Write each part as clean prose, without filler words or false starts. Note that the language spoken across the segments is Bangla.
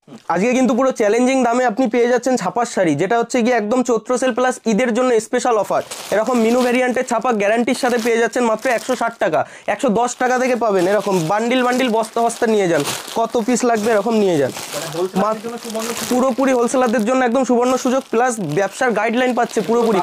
আজকে কিন্তু পুরো চ্যালেঞ্জিং দামে আপনি পেয়ে যাচ্ছেন ছাপার শাড়ি, যেটা হচ্ছে গিয়ে একদম চৈত্র সেল প্লাস ঈদের জন্য স্পেশাল অফার। এরকম মিনু ভ্যারিয়েন্টের ছাপা গ্যারান্টির সাথে পেয়ে যাচ্ছেন মাত্র 160 টাকা, 110 টাকা থেকে পাবেন। এরকম বান্ডিল বান্ডিল বস্তা বস্তা নিয়ে যান, কত পিস লাগবে এরকম নিয়ে যান। পুরোপুরি হোলসেলারদের জন্য একদম সুবর্ণ সুযোগ, প্লাস ব্যবসার গাইডলাইন পাচ্ছে পুরোপুরি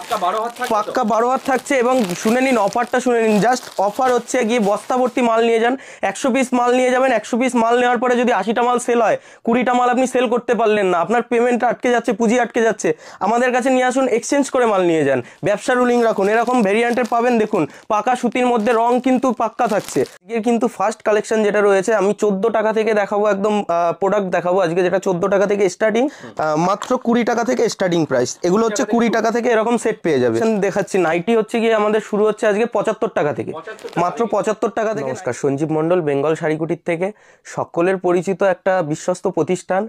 পাক্কা 12 হাত থাকছে। এবং শুনে নিন অফারটা, শুনে নিন, জাস্ট অফার হচ্ছে গিয়ে বস্তা ভর্তি মাল নিয়ে যান, 100 পিস মাল নিয়ে যাবেন। 100 পিস মাল নেওয়ার পরে যদি 80টা মাল সেল হয়, 20টা মাল আপনি সেল করতে পারলেন না, আপনার পেমেন্ট আটকে যাচ্ছে, পুঁজি আটকে যাচ্ছে, আমাদের কাছে নিয়ে আসুন, এক্সচেঞ্জ করে মাল নিয়ে যান, ব্যবসা রুলিং রাখুন। এরকম ভেরিয়েন্টের পাবেন, দেখুন পাকা সুতির মধ্যে রং কিন্তু পাক্কা থাকছে। আজকের কিন্তু ফার্স্ট কালেকশন যেটা রয়েছে, আমি 14 টাকা থেকে দেখাবো, একদম প্রোডাক্ট দেখাবো আজকে, যেটা 14 টাকা থেকে স্টার্টিং, মাত্র 20 টাকা থেকে স্টার্টিং প্রাইস। এগুলো হচ্ছে 20 টাকা থেকে এরকম সেট পেয়ে যাবে। দেখাচ্ছি নাইটি হচ্ছে গিয়ে আমাদের শুরু হচ্ছে আজকে 75 টাকা থেকে, মাত্র 75 টাকা থেকে। নমস্কার, সঞ্জীব মন্ডল, বেঙ্গল শাড়িকুটির থেকে, সকলের পরিচিত একটা বিশ্বস্ত প্রতিষ্ঠান।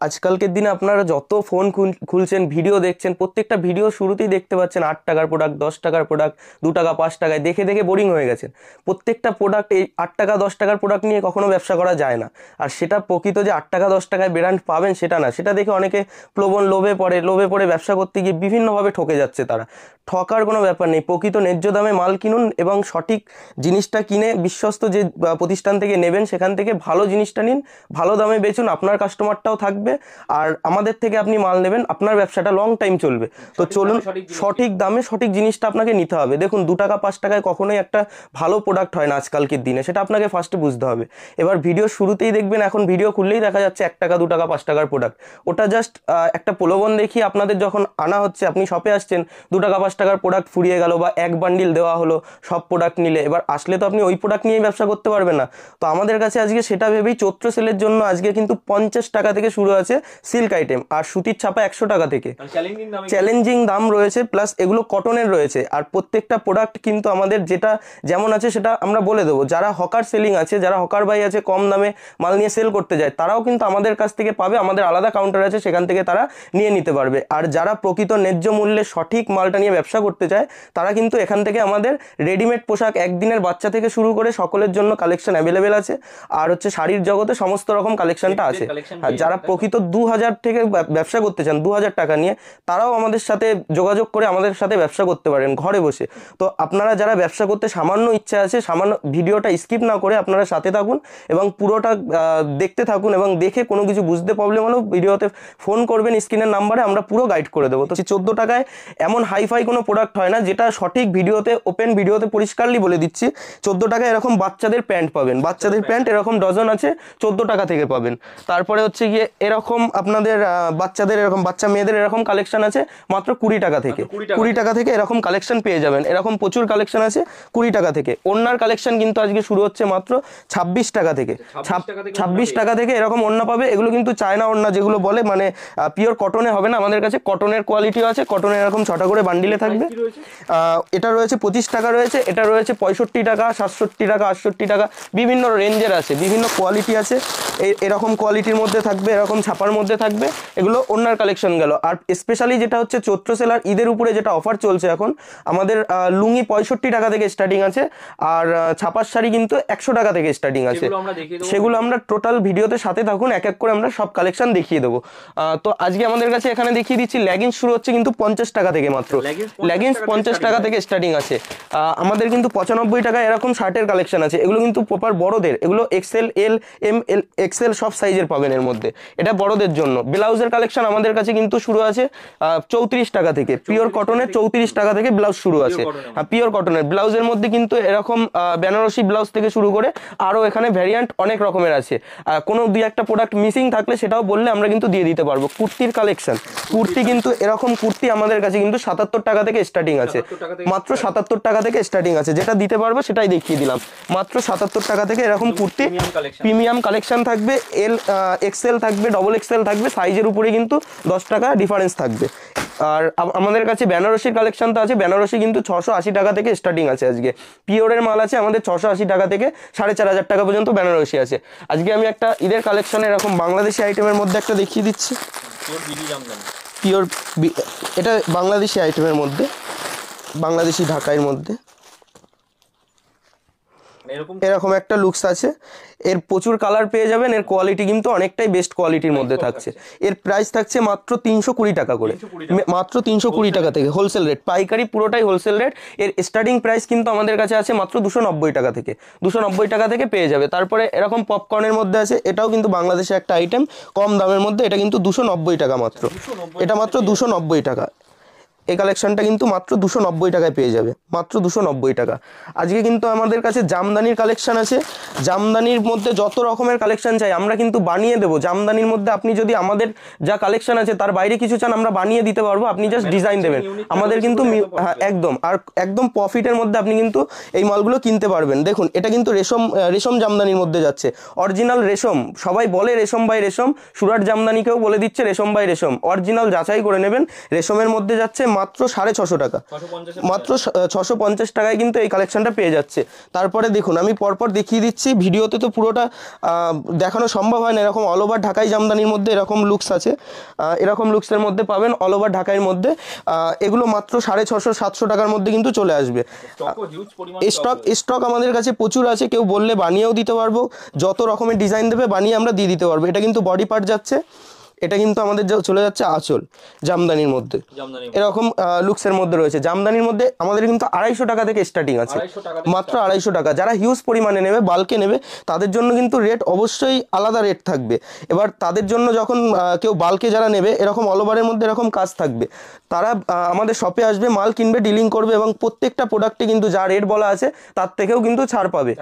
আজকালকের দিনে আপনারা যত ফোন খুলছেন, ভিডিও দেখছেন, প্রত্যেকটা ভিডিও শুরুতেই দেখতে পাচ্ছেন 8 টাকার প্রোডাক্ট, 10 টাকার প্রোডাক্ট, 2 টাকা 5 টাকায়, দেখে দেখে বোরিং হয়ে গেছেন। প্রত্যেকটা প্রোডাক্ট এই 8 টাকা 10 টাকার প্রোডাক্ট নিয়ে কখনো ব্যবসা করা যায় না। আর সেটা প্রকৃত যে 8 টাকা 10 টাকায় ব্র্যান্ড পাবেন সেটা না, সেটা দেখে অনেকে প্রলোভন লোভে পড়ে ব্যবসা করতে গিয়ে বিভিন্নভাবে ঠকে যাচ্ছে। তারা ঠকার কোনো ব্যাপার নেই, প্রকৃত ন্যায্য দামে মাল কিনুন এবং সঠিক জিনিসটা কিনে বিশ্বস্ত যে প্রতিষ্ঠান থেকে নেবেন সেখান থেকে ভালো জিনিসটা নিন, ভালো দামে বেচুন, আপনার কাস্টমারটাও থাকবে। আর আমাদের থেকে আপনি মাল নেবেন, আপনার ব্যবসাটা লং টাইম চলবে। তো চলুন, সঠিক দামে সঠিক জিনিসটা আপনাকে নিতে হবে। দেখুন 2 টাকা 5 টাকায় কখনোই একটা ভালো প্রোডাক্ট হয় না আজকালকের দিনে, সেটা আপনাকে ফার্স্টে বুঝতে হবে। এবার ভিডিও শুরুতেই দেখবেন, এখন ভিডিও খুললেই দেখা যাচ্ছে 1 টাকা 2 টাকা 5 টাকার প্রোডাক্ট। ওটা জাস্ট একটা প্রলোভন দেখিয়ে আপনাদের যখন আনা হচ্ছে, আপনি শপে আসছেন, 2 টাকা 5 টাকার প্রোডাক্ট ফুরিয়ে গেল বা এক বান্ডিল দেওয়া হলো সব প্রোডাক্ট নিলে, এবার আসলে তো আপনি ওই প্রোডাক্ট নিয়েই ব্যবসা করতে পারবেন না। তো আমাদের কাছে আজকে সেটা ভেবেই চৈত্র সেলের জন্য আজকে কিন্তু 50 টাকা থেকে শুরু আছে সিল্ক আইটেম, আর সুতির ছাপা 100 টাকা থেকে চ্যালেঞ্জিং দাম রয়েছে, প্লাস এগুলো কটনের রয়েছে। আর প্রত্যেকটা প্রোডাক্ট কিন্তু আমাদের যেটা যেমন আছে সেটা আমরা বলে দেবো। যারা হকার সেলিং আছে, যারা হকার ভাই আছে, কম দামে মাল নিয়ে সেল করতে যায়, তারাও কিন্তু আমাদের কাছ থেকে পাবে। আমাদের আলাদা কাউন্টার আছে, সেখান থেকে তারা নিয়ে নিতে পারবে। আর যারা প্রকৃত ন্যায্য মূল্যে সঠিক মালটা নিয়ে ব্যবসা করতে চায়, তারা কিন্তু এখান থেকে আমাদের রেডিমেড পোশাক, একদিনের বাচ্চা থেকে শুরু করে সকলের জন্য কালেকশন অ্যাভেলেবেল আছে। আর হচ্ছে শাড়ির জগতে সমস্ত রকম কালেকশনটা আছে। আর যারা প্রকৃত 2000 থেকে ব্যবসা করতে চান 2000 টাকা নিয়ে, তারাও আমাদের সাথে যোগাযোগ করে আমাদের সাথে ব্যবসা করতে পারেন ঘরে বসে। তো আপনারা যারা ব্যবসা করতে সামান্য ইচ্ছা আছে, সামান্য ভিডিওটা স্কিপ না করে আপনারা সাথে থাকুন এবং পুরোটা দেখতে থাকুন, এবং দেখে কোনো কিছু বুঝতে প্রবলেম হলেও ভিডিওতে ফোন করবেন স্ক্রিনের নাম্বারে, আমরা পুরো গাইড করে দেবো। তো 14 টাকায় এমন হাইফাই কোনো প্রোডাক্ট হয় না, যেটা সঠিক ভিডিওতে, ওপেন ভিডিওতে পরিষ্কারলি বলে দিচ্ছি। 14 টাকায় এরকম বাচ্চাদের প্যান্ট পাবেন, বাচ্চাদের প্যান্ট এরকম ডজন আছে, 14 টাকা থেকে পাবেন। তারপরে হচ্ছে গিয়ে এরকম আপনাদের বাচ্চাদের এরকম বাচ্চা মেয়েদের এরকম কালেকশন আছে মাত্র 20 টাকা থেকে, 20 টাকা থেকে এরকম কালেকশন পেয়ে যাবেন। এরকম প্রচুর কালেকশন আছে 20 টাকা থেকে। ওড়নার কালেকশন কিন্তু আজকে শুরু হচ্ছে মাত্র 26 টাকা থেকে, 26 টাকা থেকে এরকম ওড়না পাবে। এগুলো কিন্তু চায়না ওড়না যেগুলো বলে, মানে পিওর কটনে হবে না, আমাদের কাছে কটনের কোয়ালিটিও আছে। কটনের এরকম 6টা করে বান্ডিলে থাকবে। এটা রয়েছে 25 টাকা রয়েছে, এটা রয়েছে 65 টাকা, 67 টাকা, 68 টাকা, বিভিন্ন রেঞ্জের আছে, বিভিন্ন কোয়ালিটি আছে। এরকম কোয়ালিটির মধ্যে থাকবে, এরকম ছাপার মধ্যে থাকবে। এগুলো ওড়নার কালেকশন গেল। আর স্পেশালি যেটা হচ্ছে চৈত্র সেলার ঈদের উপরে যেটা অফার চলছে এখন, আমাদের লুঙ্গি 65 টাকা থেকে স্টার্টিং আছে, আর ছাপার শাড়ি কিন্তু 100 টাকা থেকে স্টার্টিং আছে। সেগুলো আমরা টোটাল ভিডিওতে সাথে থাকুন, এক এক করে আমরা সব কালেকশন দেখিয়ে দেবো। তো আজকে আমাদের কাছে এখানে দেখিয়ে দিচ্ছি লেগিংস শুরু হচ্ছে কিন্তু 50 টাকা থেকে, মাত্র লেগিংস 50 টাকা থেকে স্টার্টিং আছে। আমাদের কিন্তু 95 টাকা এরকম শার্টের কালেকশন আছে। এগুলো কিন্তু প্রপার বড়দের, এগুলো এক্সেল, এল, এম, এল, এক্সেল সব সাইজের পাবেন এর মধ্যে, এটা বড়দের জন্য। ব্লাউজের কালেকশন আমাদের কাছে কিন্তু শুরু আছে 34 টাকা থেকে, পিওর কটনের 34 টাকা থেকে ব্লাউজ শুরু আছে। পিওর কটনের ব্লাউজের মধ্যে কিন্তু এরকম বেনারসি ব্লাউজ থেকে শুরু করে আরও এখানে ভ্যারিয়েন্ট অনেক রকমের আছে। কোনো দুই একটা প্রোডাক্ট মিসিং থাকলে সেটাও বললে আমরা কিন্তু দিয়ে দিতে পারবো। কুর্তির কালেকশন, কুর্তি কিন্তু এরকম কুর্তি আমাদের কাছে কিন্তু 77 টাকা থেকে স্টার্টিং আছে, মাত্র 77 টাকা থেকে স্টার্টিং আছে। যেটা দিতে পারবো সেটাই দেখিয়ে দিলাম, মাত্র 77 টাকা থেকে এরকম কুর্তি প্রিমিয়াম কালেকশন থাকবে। এল, এক্সেল থাকবে, ডবল এক্সেল থাকবে, সাইজের উপরে কিন্তু 10 টাকা ডিফারেন্স থাকবে। আর আমাদের কাছে বেনারসির কালেকশন তো আছে, বেনারসি কিন্তু 680 টাকা থেকে স্টার্টিং আছে। আজকে পিওরের মাল আছে আমাদের 680 টাকা থেকে 4500 টাকা পর্যন্ত বেনারসি আছে। আজকে আমি একটা ঈদের কালেকশনে এরকম বাংলাদেশি আইটেমের মধ্যে একটা দেখিয়ে দিচ্ছি, পিওর, এটা বাংলাদেশি আইটেমের মধ্যে, বাংলাদেশি ঢাকাইয়ের মধ্যে। এরকম একটা লুকস আছে। এর প্রচুর কালার পেয়ে যাবেন, এর কোয়ালিটি কিন্তু অনেকটাই বেস্ট কোয়ালিটির মধ্যে থাকছে। এর প্রাইস থাকছে মাত্র 320 টাকা করে, মাত্র 320 টাকা থেকে হোলসেল রেট, পাইকারি পুরোটাই হোলসেল রেট। এর স্টার্টিং প্রাইস কিন্তু আমাদের কাছে আছে মাত্র 290 টাকা থেকে, 290 টাকা থেকে পেয়ে যাবে। তারপরে এরকম পপকর্নের মধ্যে আছে, এটাও কিন্তু বাংলাদেশের একটা আইটেম, কম দামের মধ্যে, এটা কিন্তু 290 টাকা মাত্র, এটা মাত্র 290 টাকা। এই কালেকশনটা কিন্তু মাত্র 290 টাকায় পেয়ে যাবে, মাত্র 290 টাকা। আজকে কিন্তু আমাদের কাছে জামদানির কালেকশন আছে, জামদানির মধ্যে যত রকমের কালেকশন চাই আমরা কিন্তু বানিয়ে দেবো। জামদানির মধ্যে আপনি যদি আমাদের যা কালেকশন আছে তার বাইরে কিছু চান আমরা বানিয়ে দিতে পারবো, আপনি জাস্ট ডিজাইন দেবেন আমাদের কিন্তু। হ্যাঁ একদম, আর একদম প্রফিটের মধ্যে আপনি কিন্তু এই মালগুলো কিনতে পারবেন। দেখুন এটা কিন্তু রেশম জামদানির মধ্যে যাচ্ছে, অরিজিনাল রেশম। সবাই বলে রেশম বাই রেশম, সুরাট জামদানিকেও বলে দিচ্ছে রেশম বাই রেশম, অরিজিনাল যাচাই করে নেবেন। রেশমের মধ্যে যাচ্ছে মাত্র 650 টাকা, মাত্র 650 টাকায় কিন্তু এই কালেকশনটা পেয়ে যাচ্ছে। তারপরে দেখুন আমি পরপর দেখিয়ে দিচ্ছি, ভিডিওতে তো পুরোটা দেখানো সম্ভব হয় না। এরকম অল ওভার ঢাকাই জামদানির মধ্যে এরকম লুকস আছে, এরকম লুকসের মধ্যে পাবেন অল ওভার ঢাকাইয়ের মধ্যে। এগুলো মাত্র 650-700 টাকার মধ্যে কিন্তু চলে আসবে। স্টক আমাদের কাছে প্রচুর আছে, কেউ বললে বানিয়েও দিতে পারবো, যত রকমের ডিজাইন দেবে বানিয়ে আমরা দিয়ে দিতে পারবো। এটা কিন্তু বডি পার্ট যাচ্ছে, এটা কিন্তু আমাদের চলে যাচ্ছে আঁচল জামদানির মধ্যে, এরকম লুকসের মধ্যে রয়েছে। জামদানির মধ্যে আমাদের কিন্তু 250 টাকা থেকে স্টার্টিং আছে, মাত্র 250 টাকা। যারা হিউজ পরিমাণে নেবে, বাল্কে নেবে, তাদের জন্য কিন্তু রেট অবশ্যই আলাদা রেট থাকবে। এবার তাদের জন্য যখন কেউ বাল্কে যারা নেবে, এরকম অল ওভারের মধ্যে এরকম কাজ থাকবে, তারা আমাদের শপে আসবে, মাল কিনবে, ডিলিং করবে, এবং প্রত্যেকটা প্রোডাক্টে কিন্তু যা রেট বলা আছে তার থেকেও কিন্তু ছাড় পাবে।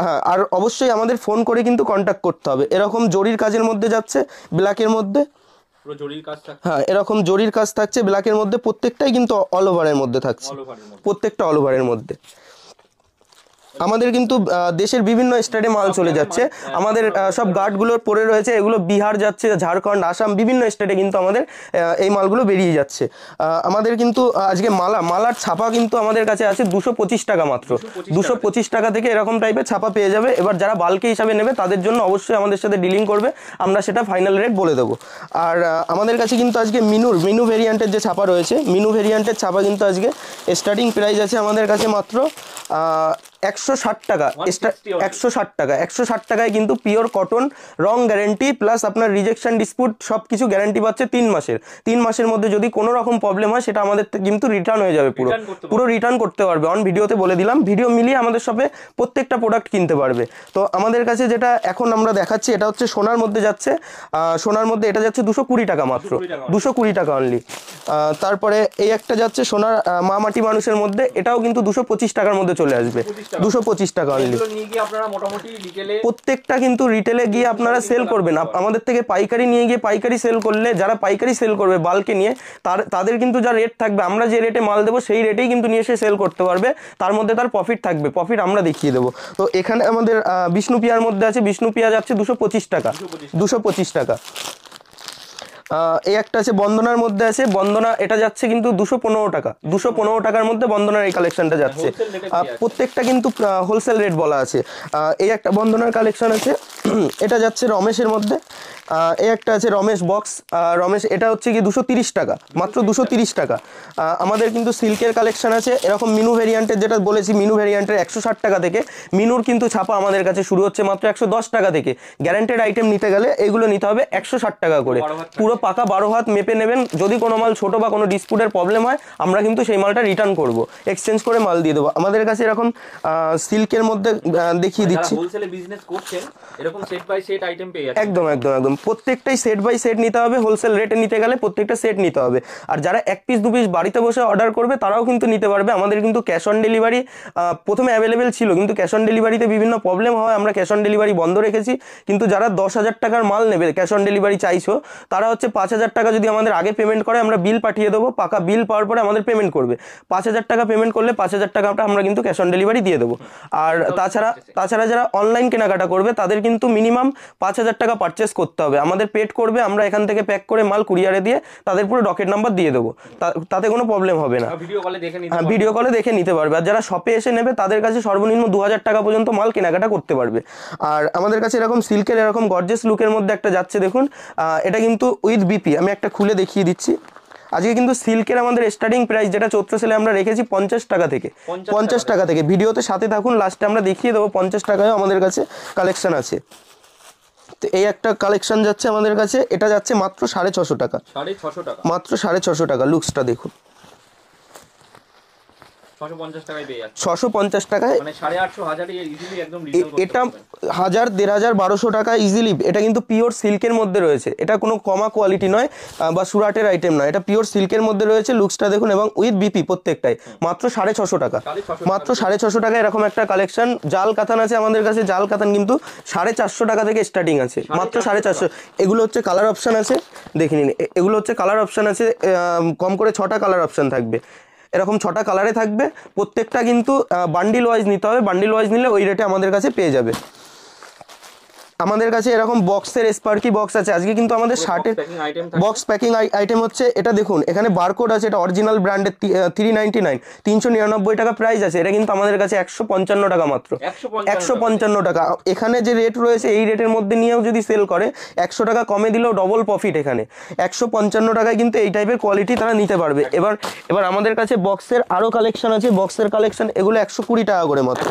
হ্যাঁ, আর অবশ্যই আমাদের ফোন করে কিন্তু কন্ট্যাক্ট করতে হবে। এরকম জরির কাজের মধ্যে যাচ্ছে, ব্ল্যাকের মধ্যে, হ্যাঁ এরকম জরির কাজ থাকছে ব্ল্যাকের মধ্যে, প্রত্যেকটাই কিন্তু অল ওভারের মধ্যে থাকছে, প্রত্যেকটা অল ওভারের মধ্যে। আমাদের কিন্তু দেশের বিভিন্ন স্টেটে মাল চলে যাচ্ছে, আমাদের সব গার্ডগুলো পড়ে রয়েছে, এগুলো বিহার যাচ্ছে, ঝাড়খণ্ড, আসাম, বিভিন্ন স্টেটে কিন্তু আমাদের এই মালগুলো বেরিয়ে যাচ্ছে। আমাদের কিন্তু আজকে মালার ছাপা কিন্তু আমাদের কাছে আছে 225 টাকা মাত্র, 225 টাকা থেকে এরকম টাইপের ছাপা পেয়ে যাবে। এবার যারা বাল্কে হিসাবে নেবে তাদের জন্য অবশ্যই আমাদের সাথে ডিলিং করবে, আমরা সেটা ফাইনাল রেট বলে দেবো। আর আমাদের কাছে কিন্তু আজকে মিনু ভেরিয়েন্টের যে ছাপা রয়েছে, মিনু ভেরিয়েন্টের ছাপা কিন্তু আজকে স্টার্টিং প্রাইস আছে আমাদের কাছে মাত্র 160 টাকা, 160 টাকা, 160 টাকায় কিন্তু পিওর কটন, রং গ্যারেন্টি প্লাস আপনার রিজেকশন ডিসপুট সব কিছু গ্যারেন্টি পাচ্ছে 3 মাসের। 3 মাসের মধ্যে যদি কোনো রকম প্রবলেম হয় সেটা আমাদের কিন্তু রিটার্ন হয়ে যাবে, পুরো রিটার্ন করতে পারবে। অন ভিডিওতে বলে দিলাম, ভিডিও মিলিয়ে আমাদের শপে প্রত্যেকটা প্রোডাক্ট কিনতে পারবে। তো আমাদের কাছে যেটা এখন আমরা দেখাচ্ছি এটা হচ্ছে সোনার মধ্যে যাচ্ছে, সোনার মধ্যে এটা যাচ্ছে 220 টাকা মাত্র, 220 টাকা অনলি। তারপরে এই একটা যাচ্ছে সোনার মা মাটি মানুষের মধ্যে, এটাও কিন্তু 225 টাকার মধ্যে চলে আসবে, 225 টাকা অনলি। প্রত্যেকটা কিন্তু রিটেলে গিয়ে আপনারা সেল করবেন, আমাদের থেকে পাইকারি নিয়ে গিয়ে পাইকারি সেল করলে, যারা পাইকারি সেল করবে বাল্কে নিয়ে, তাদের কিন্তু যা রেট থাকবে, আমরা যে রেটে মাল দেবো সেই রেটেই কিন্তু নিয়ে এসে সেল করতে পারবে, তার মধ্যে তার প্রফিট থাকবে, প্রফিট আমরা দেখিয়ে দেবো। তো এখানে আমাদের বিষ্ণুপিয়ার মধ্যে আছে, বিষ্ণুপিয়া যাচ্ছে 225 টাকা, 225 টাকা। এই একটা আছে বন্দনার মধ্যে আছে, বন্দনা এটা যাচ্ছে কিন্তু 215 টাকা, 215 টাকার মধ্যে বন্দনার এই কালেকশনটা যাচ্ছে। প্রত্যেকটা কিন্তু হোলসেল রেট বলা আছে। এই একটা বন্দনার কালেকশন আছে, এটা যাচ্ছে রমেশের মধ্যে। এই একটা আছে রমেশ বক্স, রমেশ এটা হচ্ছে কি 230 টাকা, মাত্র 230 টাকা। আমাদের কিন্তু সিল্কের কালেকশন আছে, এরকম মিনু ভেরিয়েন্টের, যেটা বলেছি মিনু ভেরিয়েন্টের 160 টাকা থেকে। মিনুর কিন্তু ছাপা আমাদের কাছে শুরু হচ্ছে মাত্র 110 টাকা থেকে। গ্যারান্টেড আইটেম নিতে গেলে এগুলো নিতে হবে 160 টাকা করে, পুরো পাকা 12 হাত মেপে নেবেন। যদি কোনো মাল ছোট বা কোনো ডিসপুটের প্রবলেম হয়, আমরা কিন্তু সেই মালটা রিটার্ন করব, এক্সচেঞ্জ করে মাল দিয়ে দেবো। আমাদের কাছে এরকম সিল্কের মধ্যে দেখিয়ে দিচ্ছি, একদম একদম একদম প্রত্যেকটাই সেট বাই সেট নিতে হবে, হোলসেল রেটে নিতে গেলে প্রত্যেকটা সেট নিতে হবে। আর যারা 1 পিস 2 পিস বাড়িতে বসে অর্ডার করবে তারাও কিন্তু নিতে পারবে। আমাদের কিন্তু ক্যাশ অন ডেলিভারি প্রথমে অ্যাভেলেবেল ছিল, কিন্তু ক্যাশ অন ডেলিভারিতে বিভিন্ন প্রবলেম হয়, আমরা ক্যাশ অন ডেলিভারি বন্ধ রেখেছি। কিন্তু যারা 10,000 টাকার মাল নেবে, ক্যাশ অন ডেলিভারি চাইছো, তারা হচ্ছে 5,000 টাকা যদি আমাদের আগে পেমেন্ট করে, আমরা বিল পাঠিয়ে দেবো, পাকা বিল পাওয়ার পরে আমাদের পেমেন্ট করবে। 5,000 টাকা পেমেন্ট করলে 5,000 টাকাটা আমরা কিন্তু ক্যাশ অন ডেলিভারি দিয়ে দেবো। আর তাছাড়া যারা অনলাইন কেনাকাটা করবে তাদের কিন্তু মিনিমাম 5,000 টাকা পারচেস করতে হবে, আমাদের পেড করবে, আমরা এখান থেকে প্যাক করে মাল কুরিয়ারে দিয়ে তাদের পুরো ডকেট নাম্বার দিয়ে দেবো, তাতে কোনো প্রবলেম হবে না। ভিডিও কলে দেখে নিতে পারবে। আর যারা শপে এসে নেবে তাদের কাছে সর্বনিম্ন 2,000 টাকা পর্যন্ত মাল কেনাকাটা করতে পারবে। আর আমাদের কাছে এরকম সিল্কের এরকম গর্জিয়াস লুকের মধ্যে একটা যাচ্ছে, দেখুন এটা কিন্তু উইথ বিপি, আমি একটা খুলে দেখিয়ে দিচ্ছি। আজকে কিন্তু সিল্কের আমাদের স্টার্টিং প্রাইস যেটা চৈত্র সেলে আমরা রেখেছি 50 টাকা থেকে, 50 টাকা থেকে। ভিডিওতে সাথে থাকুন, লাস্টে আমরা দেখিয়ে দেবো 50 টাকায় আমাদের কাছে কালেকশন আছে। তো এই একটা কালেকশন যাচ্ছে আমাদের কাছে, এটা যাচ্ছে মাত্র 650 টাকা, মাত্র 650 টাকা। লুকসটা দেখুন, 650 টাকায়, এটা 1000, 1500, 1200 টাকা ইজিলি। এটা কিন্তু পিওর সিল্কের মধ্যে রয়েছে, এটা কোনো কমা কোয়ালিটি নয় বা সুরাটের আইটেম নয়, এটা পিওর সিল্কের মধ্যে রয়েছে। লুকসটা দেখুন, এবং উইথ বিপি প্রত্যেকটাই, মাত্র 650 টাকা, মাত্র 650 টাকা। এরকম একটা কালেকশন। জাল কাতান আছে আমাদের কাছে, জাল কাতান কিন্তু 450 টাকা থেকে স্টার্টিং আছে, মাত্র 450। এগুলো হচ্ছে কালার অপশান আছে, দেখে নিন। এগুলো হচ্ছে কালার অপশান আছে, কম করে 6টা কালার অপশান থাকবে, এরকম 6টা কালারে থাকবে। প্রত্যেকটা কিন্তু বান্ডিল ওয়াইজ নিতে হবে, বান্ডিল ওয়াইজ নিলে ওই রেটে আমাদের কাছে পেয়ে যাবে। আমাদের কাছে এরকম বক্সের স্পার্কি বক্স আছে। আজকে কিন্তু আমাদের শার্টের বক্স প্যাকিং আইটেম হচ্ছে, এটা দেখুন এখানে বারকোড আছে, এটা অরিজিনাল ব্র্যান্ডের 399, 399 টাকা প্রাইস আছে। এটা কিন্তু আমাদের কাছে 155 টাকা, মাত্র 155 টাকা। এখানে যে রেট রয়েছে এই রেটের মধ্যে নিয়েও যদি সেল করে 100 টাকা কমে দিলেও ডবল প্রফিট। এখানে 155 টাকায় কিন্তু এই টাইপের কোয়ালিটি তারা নিতে পারবে। এবার আমাদের কাছে বক্সের আরও কালেকশন আছে, বক্সের কালেকশন এগুলো 120 টাকা করে, মাত্র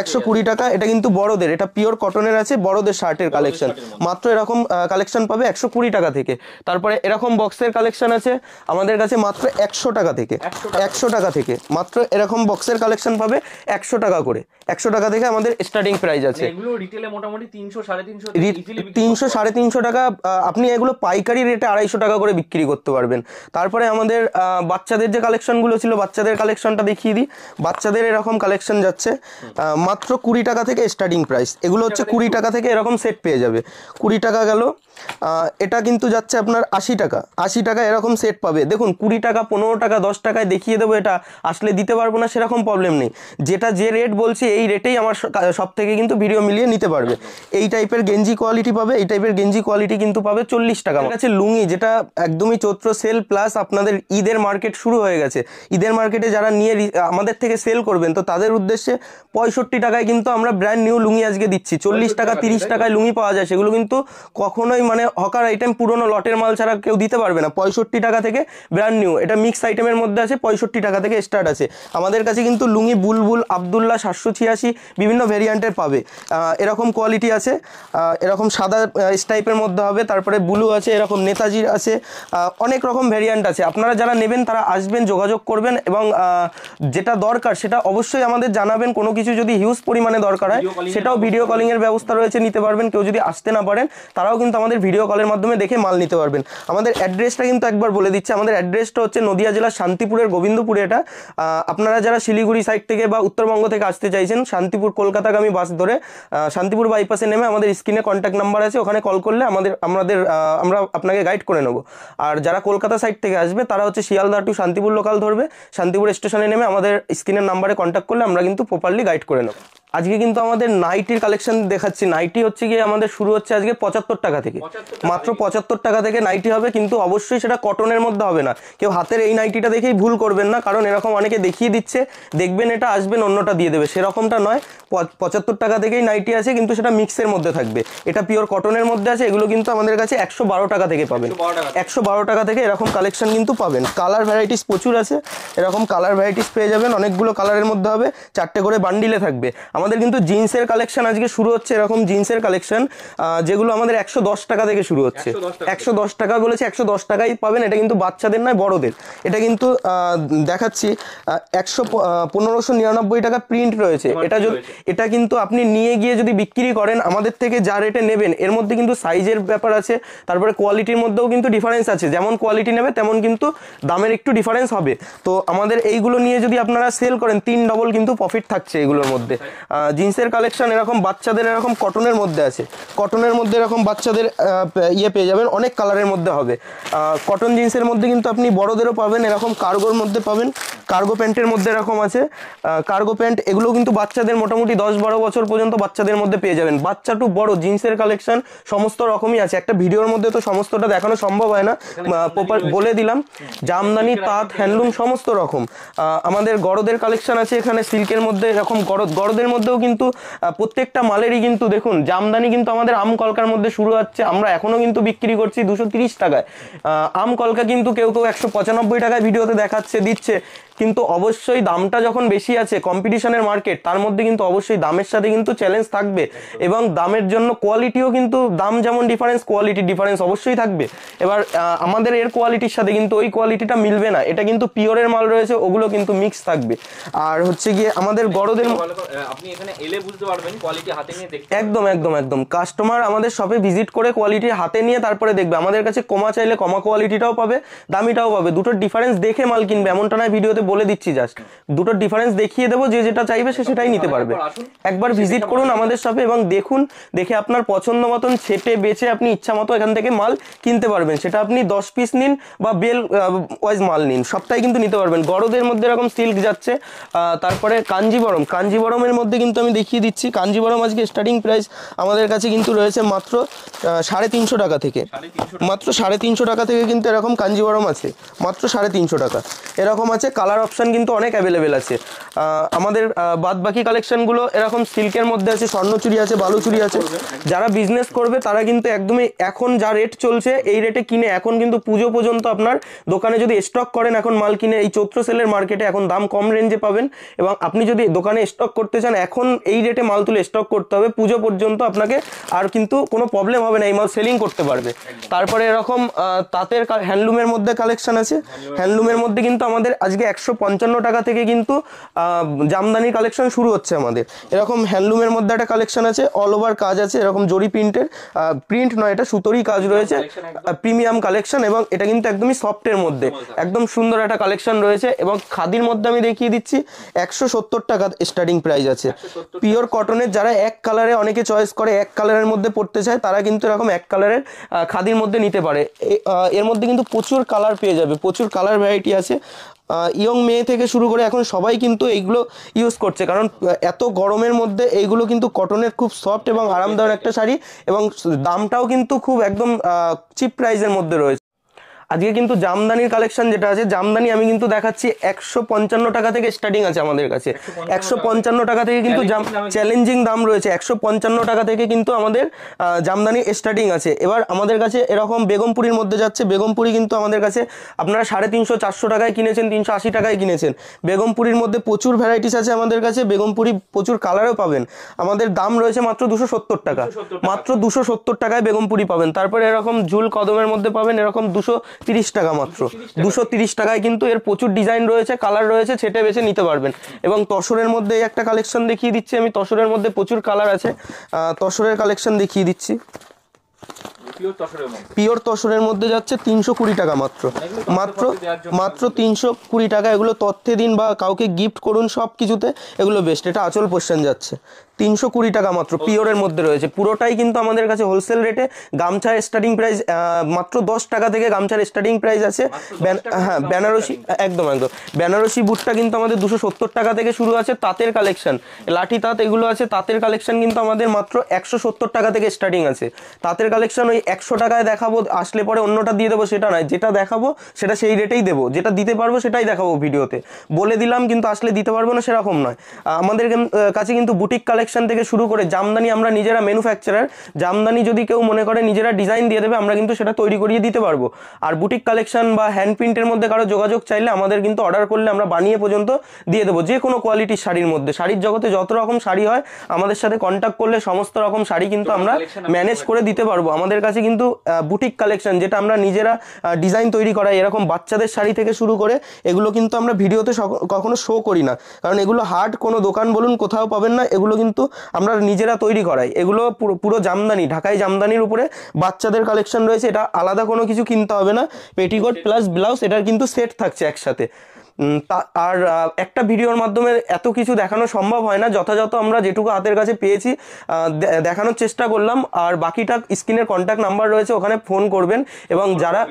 120 টাকা। এটা কিন্তু বড়দের, এটা পিওর কটনের আছে, বড়দের শার্টের কালেকশন। মাত্র এরকম কালেকশন পাবে 120 টাকা থেকে। তারপরে এরকম বক্সের কালেকশন আছে আমাদের কাছে মাত্র 100 টাকা থেকে, 100 টাকা থেকে মাত্র এরকম বক্সের কালেকশন পাবে 100 টাকা করে। 100 টাকা থেকে আমাদের স্টার্টিং প্রাইস আছে। এগুলো রিটেলে মোটামুটি 300 350 টাকা। আপনি এগুলো পাইকারি রেটে 250 টাকা করে বিক্রি করতে পারবেন। তারপরে আমাদের বাচ্চাদের যে কালেকশনগুলো ছিল, বাচ্চাদের কালেকশনটা দেখিয়ে দিই। বাচ্চাদের এরকম কালেকশন যাচ্ছে মাত্র 20 টাকা থেকে স্টার্টিং প্রাইস। এগুলো হচ্ছে 20 টাকা থেকে এরকম সেট পেয়ে যাবে। 20 টাকা গেল। এটা কিন্তু যাচ্ছে আপনার 80 টাকা, 80 টাকা এরকম সেট পাবে। দেখুন 20 টাকা, 15 টাকা, 10 টাকায় দেখিয়ে দেবো, এটা আসলে দিতে পারবো না সেরকম প্রবলেম নেই। যেটা যে রেট বলছি এই রেটেই আমার সব থেকে কিন্তু ভিডিও মিলিয়ে নিতে পারবে। এই টাইপের গেঞ্জি কোয়ালিটি পাবে, এই টাইপের গেঞ্জি কোয়ালিটি কিন্তু পাবে 40 টাকা। আমার কাছে লুঙ্গি, যেটা একদমই চৈত্র সেল প্লাস আপনাদের ঈদের মার্কেট শুরু হয়ে গেছে। ঈদের মার্কেটে যারা নিয়ে আমাদের থেকে সেল করবেন, তো তাদের উদ্দেশ্যে 65 টাকায় কিন্তু আমরা ব্র্যান্ড নিউ লুঙ্গি আজকে দিচ্ছি। 40 টাকা 30 টাকায় লুঙ্গি পাওয়া যায়, সেগুলো কিন্তু কখনোই মানে হকার আইটেম, পুরোনো লটের মাল ছাড়া কেউ দিতে পারবে না। 65 টাকা থেকে ব্র্যান্ড নিউ, এটা মিক্স আইটেমের মধ্যে আছে, 65 টাকা থেকে স্টার্ট আছে। আমাদের কাছে কিন্তু লুঙ্গি বুলবুল, আবদুল্লাহ 786 বিভিন্ন ভেরিয়েন্টের পাবে। এরকম কোয়ালিটি আছে, এরকম সাদা স্টাইপের মধ্যে হবে, তারপরে ব্লু আছে, এরকম নেতাজির আছে, অনেক রকম ভেরিয়েন্ট আছে। আপনারা যারা নেবেন তারা আসবেন, যোগাযোগ করবেন, এবং যেটা দরকার সেটা অবশ্যই আমাদের জানাবেন। কোনো কিছু যদি হিউজ পরিমাণে দরকার হয় সেটাও ভিডিও কলিংয়ের ব্যবস্থা রয়েছে, নিতে পারবেন। কেউ যদি আসতে না পারেন তারাও কিন্তু আমাদের ভিডিও কলের মাধ্যমে দেখে মাল নিতে পারবেন। আমাদের অ্যাড্রেসটা কিন্তু একবার বলে দিচ্ছি। আমাদের অ্যাড্রেসটা হচ্ছে নদিয়া জেলার শান্তিপুরের গোবিন্দপুরে। এটা আপনারা যারা শিলিগুড়ি সাইড থেকে বা উত্তরবঙ্গ থেকে আসতে চাইছেন, শান্তিপুর কলকাতাগামী বাস ধরে শান্তিপুর বাইপাসে নেমে আমাদের স্ক্রিনে কন্ট্যাক্ট নাম্বার আছে, ওখানে কল করলে আমরা আপনাকে গাইড করে নেব। আর যারা কলকাতা সাইড থেকে আসবে তারা হচ্ছে শিয়ালদা টু শান্তিপুর লোকাল ধরবে, শান্তিপুর স্টেশনে নেমে আমাদের স্ক্রিনের নাম্বারে কন্ট্যাক্ট করলে আমরা কিন্তু প্রপারলি গাইড করে নেব। আজকে কিন্তু আমাদের নাইটির কালেকশন দেখাচ্ছি। নাইটি হচ্ছে গিয়ে আমাদের শুরু হচ্ছে আজকে 75 টাকা থেকে, মাত্র 75 টাকা থেকে নাইটি হবে, কিন্তু অবশ্যই সেটা কটনের মধ্যে হবে না। কেউ হাতের এই নাইটিটা দেখেই ভুল করবেন না, কারণ এরকম অনেকে দেখিয়ে দিচ্ছে, দেখবেন এটা আসবেন অন্যটা দিয়ে দেবে, সেরকমটা নয়। 75 টাকা থেকেই নাইটি আছে, কিন্তু সেটা মিক্সের মধ্যে থাকবে। এটা পিওর কটনের মধ্যে আছে। এগুলো কিন্তু আমাদের কাছে 112 টাকা থেকে পাবেন, 112 টাকা থেকে এরকম কালেকশন কিন্তু পাবেন। কালার ভ্যারাইটিস প্রচুর আছে, এরকম কালার ভ্যারাইটিস পেয়ে যাবেন। অনেকগুলো কালারের মধ্যে হবে, 4টে করে বান্ডিলে থাকবে। আমাদের কিন্তু জিন্সের কালেকশন আজকে শুরু হচ্ছে, এরকম জিন্সের কালেকশন যেগুলো আমাদের 110 টাকা থেকে শুরু হচ্ছে। 110 টাকা বলেছে, 110 টাকাই পাবেন। এটা কিন্তু বাচ্চাদের নয়, বড়দের। এটা কিন্তু দেখাচ্ছি 1599 টাকা প্রিন্ট রয়েছে। এটা কিন্তু আপনি নিয়ে গিয়ে যদি বিক্রি করেন, আমাদের থেকে যা রেটে নেবেন এর মধ্যে কিন্তু সাইজের ব্যাপার আছে, তারপরে কোয়ালিটির মধ্যেও কিন্তু ডিফারেন্স আছে। যেমন কোয়ালিটি নেবে তেমন কিন্তু দামের একটু ডিফারেন্স হবে। তো আমাদের এইগুলো নিয়ে যদি আপনারা সেল করেন 3 ডবল কিন্তু প্রফিট থাকছে এগুলোর মধ্যে। জিন্সের কালেকশন এরকম বাচ্চাদের এরকম কটনের মধ্যে আছে, কটনের মধ্যে এরকম বাচ্চাদের পেয়ে যাবেন, অনেক কালারের মধ্যে হবে। কটন জিন্সের মধ্যে কিন্তু আপনি বড়দেরও পাবেন, এরকম কার্গোর মধ্যে পাবেন। কার্গো প্যান্টের মধ্যে এরকম আছে কার্গো প্যান্ট, এগুলো কিন্তু বাচ্চাদের মোটামুটি 10-12 বছর পর্যন্ত বাচ্চাদের মধ্যে পেয়ে যাবেন। বাচ্চা টু বড় জিন্সের কালেকশন সমস্ত রকমই আছে। একটা ভিডিওর মধ্যে তো সমস্তটা দেখানো সম্ভব হয় না, প্রপার বলে দিলাম। জামদানি, তাঁত, হ্যান্ডলুম সমস্ত রকম। আমাদের গড়দের কালেকশন আছে এখানে সিল্কের মধ্যে, এরকম গড়দের মধ্যেও কিন্তু প্রত্যেকটা মালেরই কিন্তু দেখুন জামদানি কিন্তু আমাদের আম কলকার মধ্যে শুরু হচ্ছে, আমরা এখনো কিন্তু বিক্রি করছি 230 টাকায়। আম কলকা কিন্তু কেউ 195 টাকায় ভিডিওতে দেখাচ্ছে, দিচ্ছে, কিন্তু অবশ্যই দামটা যখন বেশি আছে, কম্পিটিশনের মার্কেট, তার মধ্যে কিন্তু অবশ্যই দামের সাথে কিন্তু চ্যালেঞ্জ থাকবে, এবং দামের জন্য কোয়ালিটিও কিন্তু, দাম যেমন ডিফারেন্স, কোয়ালিটি ডিফারেন্স অবশ্যই থাকবে। এবার আমাদের এর কোয়ালিটির সাথে কিন্তু ওই কোয়ালিটিটা মিলবে না, এটা কিন্তু পিওরের মাল রয়েছে, ওগুলো কিন্তু মিক্স থাকবে। আর হচ্ছে গিয়ে আমাদের গড়দের আপনি এখানে এলে বুঝতে পারবেন, কোয়ালিটি হাতে নিয়ে দেখতে একদম একদম একদম কাস্টমার আমাদের শপে ভিজিট করে কোয়ালিটি হাতে নিয়ে তারপরে দেখবে। আমাদের কাছে কমা চাইলে কমা কোয়ালিটিটাও পাবে, দামিটাও পাবে, দুটোর ডিফারেন্স দেখে মাল কিনবে, এমনটা নয় ভিডিওতে বলে দিচ্ছি, জাস্ট দুটোর ডিফারেন্স দেখিয়ে দেবো, যে যেটা চাইবে সে সেটাই নিতে পারবে। একবার ভিজিট করুন আমাদের শপে এবং দেখুন, দেখে আপনার পছন্দ মতন ছেটে বেছে আপনি ইচ্ছা মতো এখান থেকে মাল কিনতে পারবেন। সেটা আপনি 10 পিস নিন বা বেল ওয়াইজ মাল নিন, সবটাই কিন্তু নিতে পারবেন। গড়দের মধ্যে এরকম সিল্ক যাচ্ছে, তারপরে কাঞ্জিবরমের মধ্যে কিন্তু আমি দেখিয়ে দিচ্ছি। কাঞ্জিবরম আজকে স্টার্টিং প্রাইস আমাদের কাছে কিন্তু রয়েছে মাত্র 350 টাকা থেকে, মাত্র 350 টাকা থেকে কিন্তু এরকম কাঞ্জিবরম আছে, মাত্র 350 টাকা। এরকম আছে, কালার অপশান কিন্তু অনেক অ্যাভেলেবেল আছে। আমাদের বাদ বাকি কালেকশনগুলো এরকম সিল্কের মধ্যে আছে, স্বর্ণচুরি আছে, বালুচুরি আছে। যারা বিজনেস করবে তারা কিন্তু একদমই এখন যা রেট চলছে এই রেটে কিনে, এখন কিন্তু পুজো পর্যন্ত আপনার দোকানে যদি স্টক করেন, এখন মাল কিনে এই চৈত্র সেলের মার্কেটে এখন দাম কম রেঞ্জে পাবেন। এবং আপনি যদি দোকানে স্টক করতে চান, এখন এই রেটে মাল তুলে স্টক করতে হবে, পুজো পর্যন্ত আপনাকে আর কিন্তু কোনো প্রবলেম হবে না, এই মাল সেলিং করতে পারবে। তারপরে এরকম তাঁতের হ্যান্ডলুমের মধ্যে কালেকশন আছে। হ্যান্ডলুমের মধ্যে কিন্তু আমাদের আজকে 155 টাকা থেকে কিন্তু জামদানির কালেকশন শুরু হচ্ছে আমাদের। এরকম হ্যান্ডলুমের মধ্যে একটা কালেকশন আছে, অল ওভার কাজ আছে, এরকম জরি প্রিন্টের, প্রিন্ট নয় এটা সুতোরই কাজ রয়েছে, প্রিমিয়াম কালেকশন, এবং এটা কিন্তু একদমই সফটের মধ্যে একদম সুন্দর একটা কালেকশন রয়েছে। এবং খাদির মধ্যে আমি দেখিয়ে দিচ্ছি 170 টাকা স্টার্টিং প্রাইস আছে। পিওর কটনের, যারা এক কালারে অনেকে চয়েস করে, এক কালারের মধ্যে পড়তে চায়, তারা কিন্তু এরকম এক কালারের খাদির মধ্যে নিতে পারে। এর মধ্যে কিন্তু প্রচুর কালার পেয়ে যাবে, প্রচুর কালার ভ্যারাইটি আছে। ইয়ং মেয়ে থেকে শুরু করে এখন সবাই কিন্তু এইগুলো ইউজ করছে, কারণ এত গরমের মধ্যে এইগুলো কিন্তু কটনের খুব সফট এবং আরামদায়ক একটা শাড়ি, এবং দামটাও কিন্তু খুব একদম চিপ প্রাইসের মধ্যে রয়েছে। আজকে কিন্তু জামদানির কালেকশন যেটা আছে, জামদানি আমি কিন্তু দেখাচ্ছি 155 টাকা থেকে স্টার্টিং আছে আমাদের কাছে। 155 টাকা থেকে কিন্তু চ্যালেঞ্জিং দাম রয়েছে, 155 টাকা থেকে কিন্তু আমাদের জামদানি স্টার্টিং আছে। এবার আমাদের কাছে এরকম বেগমপুরির মধ্যে যাচ্ছে, বেগমপুরি কিন্তু আমাদের কাছে আপনারা 350-400 টাকায় কিনেছেন, 380 টাকায় কিনেছেন। বেগমপুরির মধ্যে প্রচুর ভ্যারাইটিস আছে আমাদের কাছে, বেগমপুরি প্রচুর কালারও পাবেন। আমাদের দাম রয়েছে মাত্র 270 টাকা, মাত্র 270 টাকায় বেগমপুরি পাবেন। তারপরে এরকম ঝুল কদমের মধ্যে পাবেন এরকম 230 টাকা, মাত্র 230 টাকায় কিন্তু এর প্রচুর ডিজাইন রয়েছে, কালার রয়েছে, ছেটে বেছে নিতে পারবেন। এবং তসরের মধ্যে একটা কালেকশন দেখিয়ে দিচ্ছি আমি, তসরের মধ্যে প্রচুর কালার আছে, তসরের কালেকশন দেখিয়ে দিচ্ছি। পিওর তসরের মধ্যে যাচ্ছে 320 টাকা, মাত্র মাত্র মাত্র 320 টাকা। এগুলো তথ্যে দিন বা কাউকে গিফট করুন, সব কিছুতে এগুলো বেস্ট। এটা আঁচল পোর্শন যাচ্ছে 320 টাকা মাত্র, পিওরের মধ্যে রয়েছে। পুরোটাই কিন্তু আমাদের কাছে হোলসেল রেটে। গামছার স্টার্টিং প্রাইস মাত্র 10 টাকা থেকে গামছার স্টার্টিং প্রাইস আছে। হ্যাঁ, বেনারসি একদম একদম বেনারসি বুটটা কিন্তু আমাদের 270 টাকা থেকে শুরু আছে। তাঁতের কালেকশন, লাঠি তাঁত এগুলো আছে, তাঁতের কালেকশন কিন্তু আমাদের মাত্র 170 টাকা থেকে স্টার্টিং আছে। তাঁতের কালেকশন ওই 100 টাকায় দেখাবো, আসলে পরে অন্যটা দিয়ে দেবো সেটা নয়, যেটা দেখাবো সেটা সেই রেটেই দেবো, যেটা দিতে পারবো সেটাই দেখাবো ভিডিওতে, বলে দিলাম কিন্তু আসলে দিতে পারবো না সেরকম নয়। আমাদের কাছে কিন্তু বুটিক কালেকশন থেকে শুরু করে জামদানি আমরা নিজেরা ম্যানুফ্যাকচারার, জামদানি যদি কেউ মনে করে নিজেরা ডিজাইন দিয়ে দেবে, আমরা কিন্তু সেটা তৈরি করিয়ে দিতে পারবো। আর বুটিক কালেকশন বা হ্যান্ড প্রিন্টের মধ্যে কারো যোগাযোগ চাইলে আমাদের কিন্তু অর্ডার করলে আমরা বানিয়ে পর্যন্ত দিয়ে দেবো, যে কোনো কোয়ালিটির শাড়ির মধ্যে। শাড়ির জগতে যত রকম শাড়ি হয় আমাদের সাথে কন্ট্যাক্ট করলে সমস্ত রকম শাড়ি কিন্তু আমরা ম্যানেজ করে দিতে পারবো। আমাদের কাছে কিন্তু বুটিক কালেকশন যেটা আমরা নিজেরা ডিজাইন তৈরি করাই, এরকম বাচ্চাদের শাড়ি থেকে শুরু করে এগুলো কিন্তু আমরা ভিডিওতে কখনো শো করি না, কারণ এগুলো হার্ড কোনো দোকান বলুন কোথাও পাবেন না। এগুলো কিন্তু আমরা নিজেরা তৈরি করাই। এগুলো পুরো জামদানি, ঢাকাই জামদানির উপরে বাচ্চাদের কালেকশন রয়েছে। এটা আলাদা কোনো কিছু কিনতে হবে না, পেটিকোট প্লাস ব্লাউজ এটার কিন্তু সেট থাকছে একসাথে। আর একটা ভিডিওর মাধ্যমে এত কিছু দেখানো সম্ভব হয় না, যথাযথ আমরা যেটুকু হাতের কাছে পেয়েছি দেখানোর চেষ্টা করলাম। আর বাকিটা স্ক্রিনের কন্ট্যাক্ট নাম্বার রয়েছে, ওখানে ফোন করবেন। এবং যারা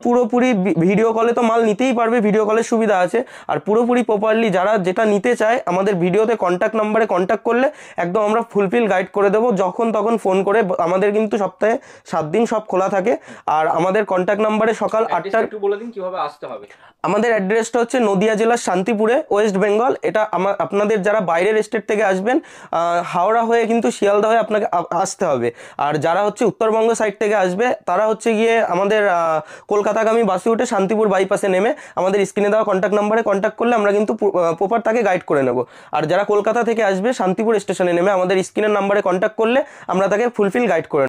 পুরোপুরি ভিডিও কলে তো মাল নিতেই পারবে, ভিডিও কলের সুবিধা আছে। আর পুরোপুরি প্রপারলি যারা যেটা নিতে চায় আমাদের ভিডিওতে কন্ট্যাক্ট নাম্বারে কন্ট্যাক্ট করলে একদম আমরা ফুলফিল গাইড করে দেবো, যখন তখন ফোন করে। আমাদের কিন্তু সপ্তাহে 7 দিন সব খোলা থাকে। আর আমাদের কন্ট্যাক্ট নাম্বারে সকাল 8টার, একটু বলে দিন কিভাবে আসতে হবে। আমাদের অ্যাড্রেসটা হচ্ছে নদিয়া জেলার শান্তিপুরে, ওয়েস্ট বেঙ্গল। এটা আপনাদের যারা বাইরের স্টেট থেকে আসবেন, হাওড়া হয়ে কিন্তু শিয়ালদা হয়ে আপনাকে আসতে হবে। আর যারা হচ্ছে উত্তরবঙ্গ সাইড থেকে আসবে তারা হচ্ছে গিয়ে আমাদের কলকাতাগামী বাসে উঠে শান্তিপুর বাইপাসে নেমে আমাদের স্ক্রিনে দেওয়া কন্ট্যাক্ট নাম্বারে কন্ট্যাক্ট করলে আমরা কিন্তু প্রপার তাকে গাইড করে নেব। আর যারা কলকাতা থেকে আসবে শান্তিপুর স্টেশনে নেমে আমাদের স্ক্রিনের নাম্বারে কন্ট্যাক্ট করলে আমরা তাকে ফুলফিল গাইড করে